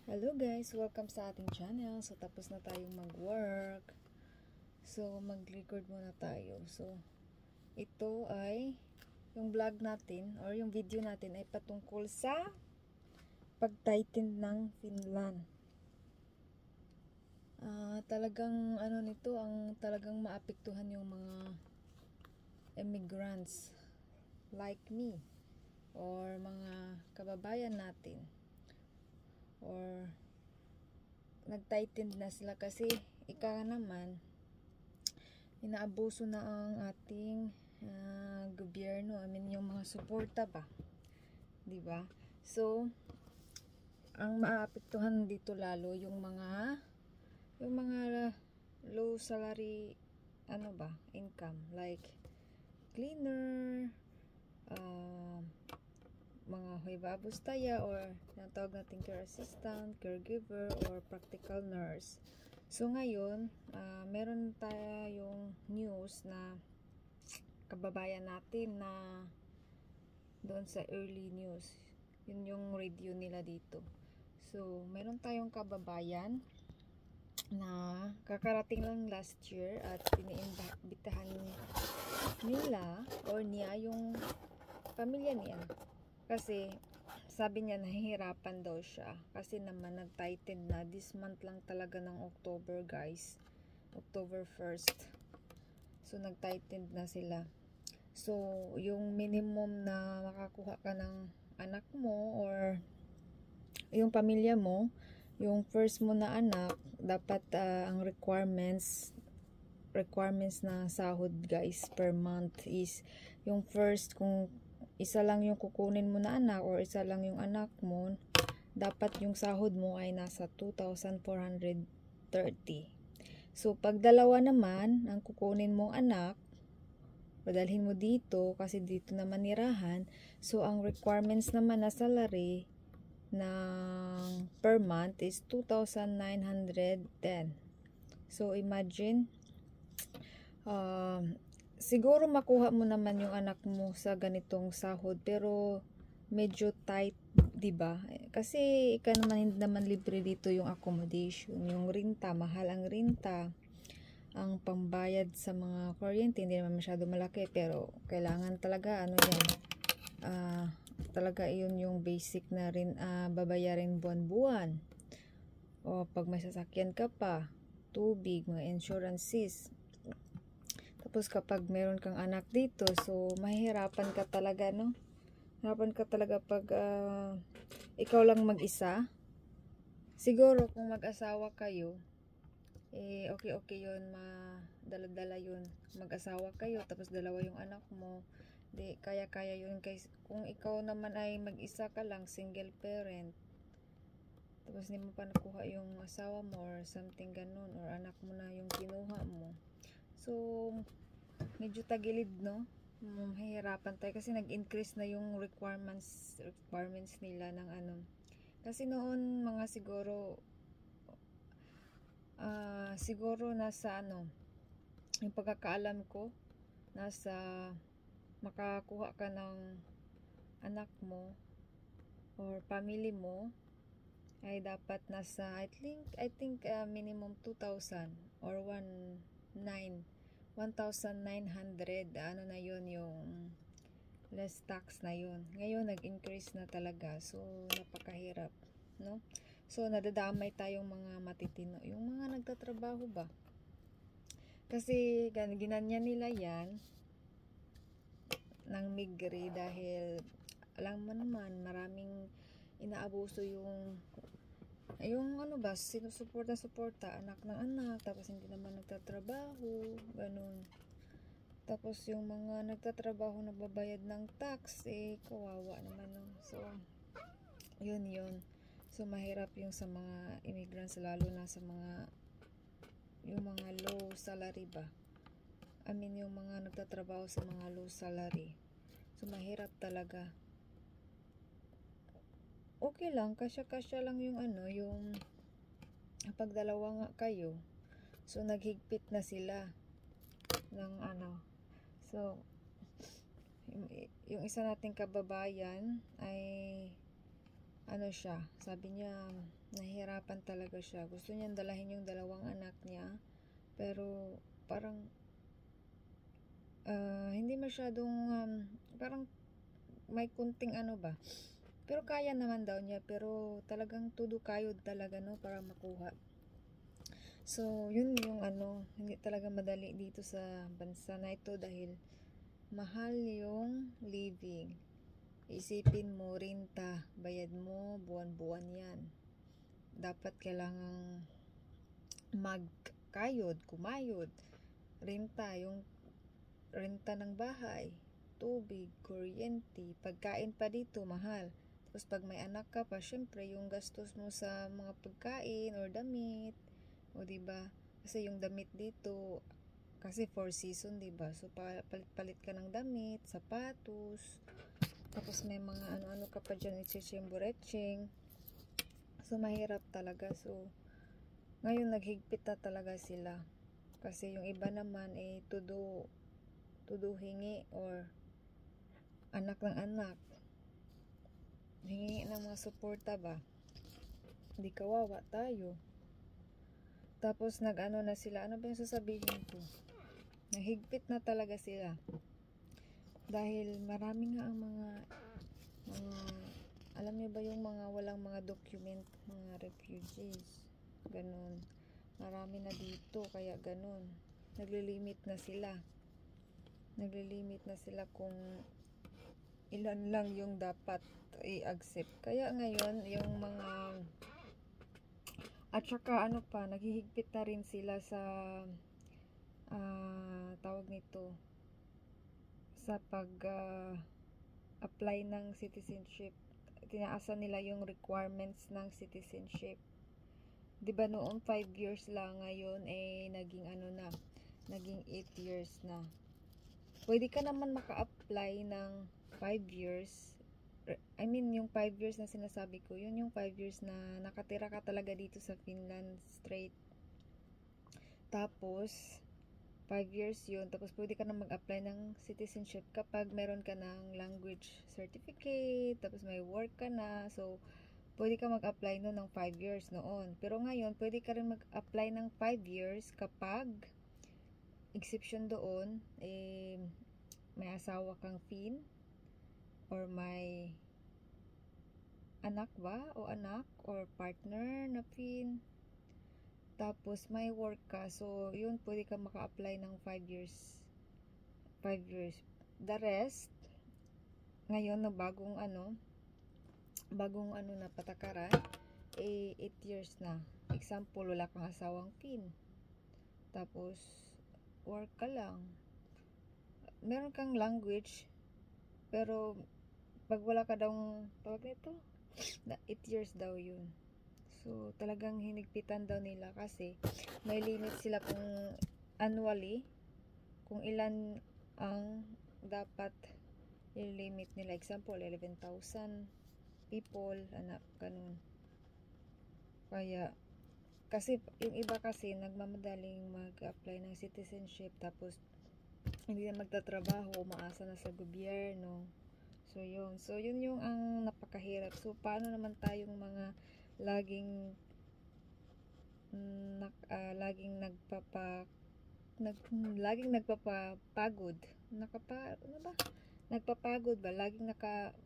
Hello guys, welcome sa ating channel. So tapos na tayong mag-work. So mag-record muna tayo. So ito ay yung vlog natin or yung video natin ay patungkol sa pag-tighten ng Finland. Talagang ano nito, ang talagang maapektuhan yung mga immigrants like me or mga kababayan natin. Or nag-tighten na sila kasi ika naman inaabuso na ang ating gobyerno. I mean yung mga suporta ba, 'di ba? So ang maapektuhan dito lalo yung mga low salary income like cleaner, mga huibabustaya or yung tawag natin care assistant, caregiver, or practical nurse. So ngayon, meron tayong news na kababayan natin na doon sa early news. Yun yung radio nila dito. So, meron tayong kababayan na kakarating lang last year at iniimbitahan nila or niya yung pamilya niya. Kasi sabi niya nahihirapan daw siya kasi naman nag-tighten na this month lang talaga ng October guys, October 1st. So nag-tighten na sila. So yung minimum na makakuha ka ng anak mo or yung pamilya mo, yung first mo na anak, dapat ang requirements na sahod guys per month is yung first, kung isa lang yung kukunin mo na anak or isa lang yung anak mo, dapat yung sahod mo ay nasa 2,430. So pag dalawa naman ang kukunin mong anak, padalhin mo dito kasi dito naman nirahan, so ang requirements naman na salary ng per month is 2,910. So imagine, siguro makuha mo naman yung anak mo sa ganitong sahod pero medyo tight, 'di ba? Kasi hindi naman libre dito yung accommodation, yung renta, mahal ang renta. Ang pambayad sa mga kuryente hindi naman masyado malaki pero kailangan talaga yan. Talaga iyon yung basic na rin babayarin buwan-buwan. O pag may sasakyan ka pa, tubig, mga insurances. Tapos kapag meron kang anak dito, so mahihirapan ka talaga, no? Hirapan ka talaga pag ikaw lang mag-isa. Siguro kung mag-asawa kayo, okay yun, dala-dala yun. Mag-asawa kayo, tapos dalawa yung anak mo, di kaya-kaya yun. Kung ikaw naman ay mag-isa ka lang, single parent, tapos hindi mo pa nakuha yung asawa mo or something ganun, or anak mo na yung kinuha mo, so medyo tagilid, no? Mahihirapan tayo kasi nag-increase na yung requirements nila ng kasi noon mga siguro nasa yung pagkakaalam ko, nasa makakuha ka ng anak mo or family mo ay dapat nasa I think minimum 2,000 or 1,900, na yun, yung less tax na yun. Ngayon nag-increase na talaga, so napakahirap, no? So nadadamay tayong mga matitino, yung mga nagtatrabaho ba, kasi ginanyan nila yan ng migri dahil alam mo naman maraming inaabuso yung sinusuporta anak ng anak, tapos hindi naman nagtatrabaho, ganun. Tapos yung mga nagtatrabaho nagbabayad ng tax, kawawa naman, no? So yun. So mahirap yung sa mga immigrants, lalo na sa yung mga low salary ba, I mean yung mga nagtatrabaho sa mga low salary. So mahirap talaga. Okay lang, kasya lang yung yung pag dalawa nga kayo, so naghigpit na sila ng so yung isa nating kababayan ay siya, sabi niya nahihirapan talaga siya. Gusto niyang dalahin yung dalawang anak niya, pero parang hindi masyadong parang may kunting ano ba, pero kaya naman daw niya, pero talagang tudo kayod talaga, no, para makuha. So yun yung ano, hindi talaga madali dito sa bansa na ito dahil mahal yung living. Isipin mo, renta, bayad mo buwan-buwan yan. Dapat kailangang magkayod, kumayod, renta, yung renta ng bahay, tubig, kuryente, pagkain pa dito mahal. Tapos pag may anak ka pa, syempre yung gastos mo sa mga pagkain or damit, o diba? Kasi yung damit dito, kasi 4 season, diba? So palit-palit ka ng damit, sapatos, tapos may mga ano-ano ka pa dyan, itching-bureching. So mahirap talaga. So ngayon naghigpit na talaga sila, kasi yung iba naman tudo hingi or anak ng anak, hingi ng mga suporta ba, di kawawa tayo. Tapos nag-ano na sila, ano ba yung sasabihin ko, nahigpit na talaga sila dahil marami nga ang mga alam niyo ba yung mga walang mga document, mga refugees, ganun, marami na dito, kaya ganun, naglilimit na kung ilan lang yung dapat i-accept. Kaya ngayon yung mga at saka ano pa, naghihigpit na rin sila sa tawag nito, sa pag apply ng citizenship. Tinaasan nila yung requirements ng citizenship. 'Di ba noon 5 years lang, ngayon naging ano na, naging 8 years na. Pwede ka naman maka-apply ng 5 years. I mean, yung 5 years na sinasabi ko, yun yung 5 years na nakatira ka talaga dito sa Finland straight. Tapos 5 years yun, tapos pwede ka na mag-apply ng citizenship kapag meron ka ng language certificate, tapos may work ka na. So pwede ka mag-apply ng 5 years noon. Pero ngayon, pwede ka rin mag-apply ng 5 years kapag, exception doon, may asawa kang Fin, or may anak ba, o anak, or partner na Fin, tapos may work ka. So yun, pwede ka maka-apply ng 5 years. The rest, ngayon na bagong ano na patakaran, 8 years na. Example, wala kang asawang Fin, tapos work ka lang, meron kang language, pero pag wala ka daw, tawag nito, 8 years daw yun. So talagang hinigpitan daw nila, kasi may limit sila kung annually, kung ilan ang dapat i-limit nila. Example, 11,000 people, anak, ganun. Kaya, kasi yung iba kasi nagmamadaling mag-apply ng citizenship, tapos hindi na magtatrabaho, umaasa na sa gobyerno. So yun yung ang napakahirap. So paano naman tayong mga laging nagpapapagod, nagpapagod ba,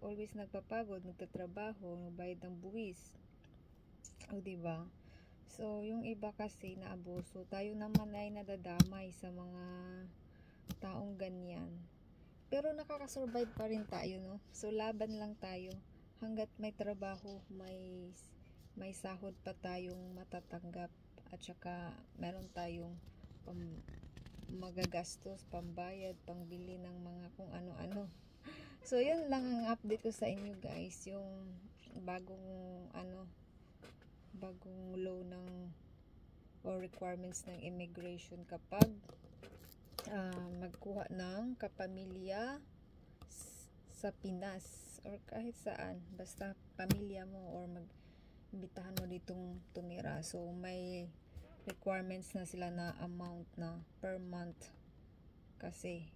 always nagpapagod, nagtatrabaho, nagbayad ng buwis, o diba? So yung iba kasi naabuso, tayo naman ay nadadamay sa mga taong ganyan, pero nakakasurvive pa rin tayo, no? So laban lang tayo hanggat may trabaho, may sahod pa tayong matatanggap, at saka meron tayong magagastos, pambayad, pangbili ng mga kung ano-ano. So yun lang ang update ko sa inyo, guys, yung bagong law ng or requirements ng immigration kapag magkuha ng kapamilya sa Pinas or kahit saan, basta pamilya mo or mag-imbitahan mo ditong tumira. So may requirements na sila na amount na per month, kasi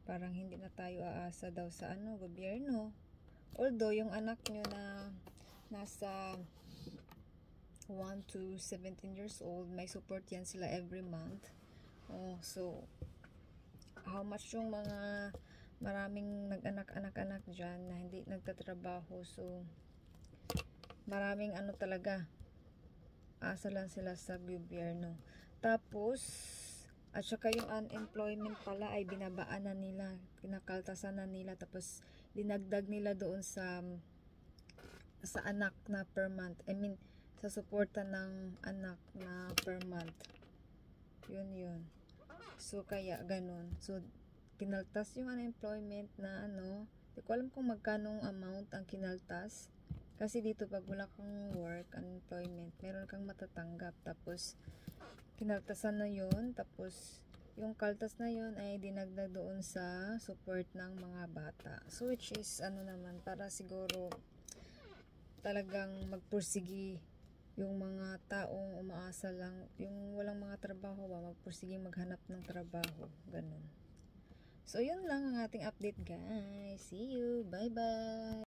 parang hindi na tayo aasa daw sa gobyerno. Although yung anak nyo na nasa 1 to 17 years old, may support yan sila every month. So how much yung mga maraming nag-anak-anak dyan na hindi nagtatrabaho, so maraming talaga, asa lang sila sa gobyerno. Tapos at saka yung unemployment pala ay binabaan na nila, kinakaltasan na nila, tapos dinagdag nila doon sa anak na per month, I mean sa suporta ng anak na per month, yun. So kaya ganun, so kinaltas yung unemployment na di ko alam kung magkanong amount ang kinaltas, kasi dito pag wala kang work, unemployment, meron kang matatanggap, tapos kinaltasan na yun, tapos yung kaltas na yun ay dinagdag doon sa support ng mga bata, so which is naman, para siguro talagang magpursigi yung mga taong umaasa lang, yung walang mga trabaho ba, magpursige maghanap ng trabaho, ganun. So yun lang ang ating update, guys. See you, bye bye.